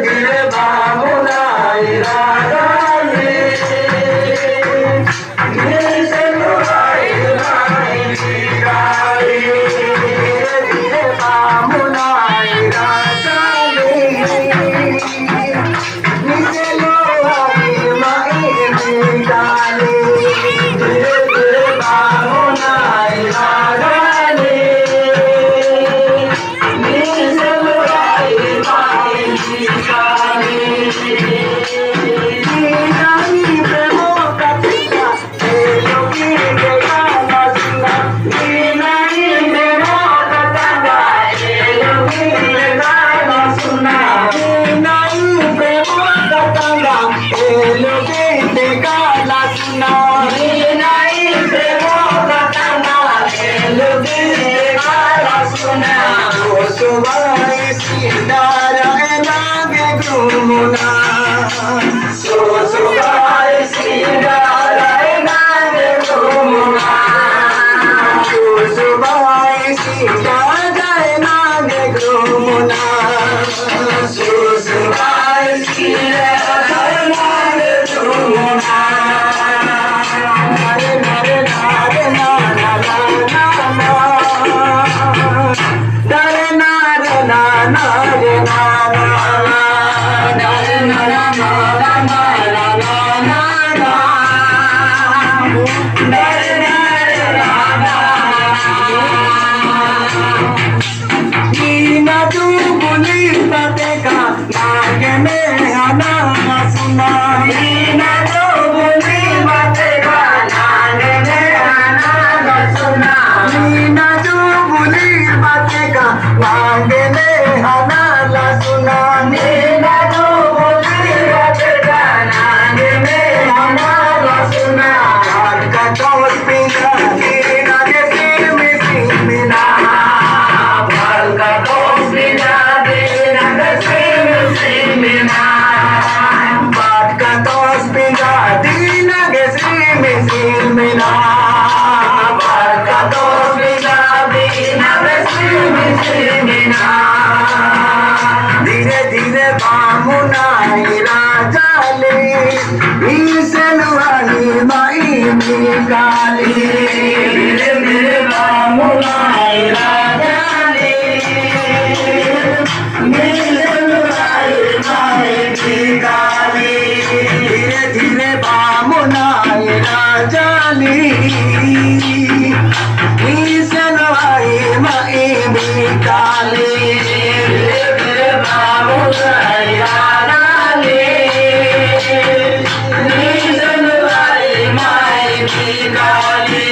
धीरे बामुनाई रागाले निसनुराई माई बिकाली धीरे बामुनाई रागाले निसनुराई माई बिकाली धीरे बामुनाई रागाले धीरे धीरे बामुनाई राजाले निसनुराई माई बिकाली धीरे धीरे बामुनाई राजाले निसनुराई माई बिकाली धीरे धीरे बामुनाई राजाले निसनुराई माई बिकाली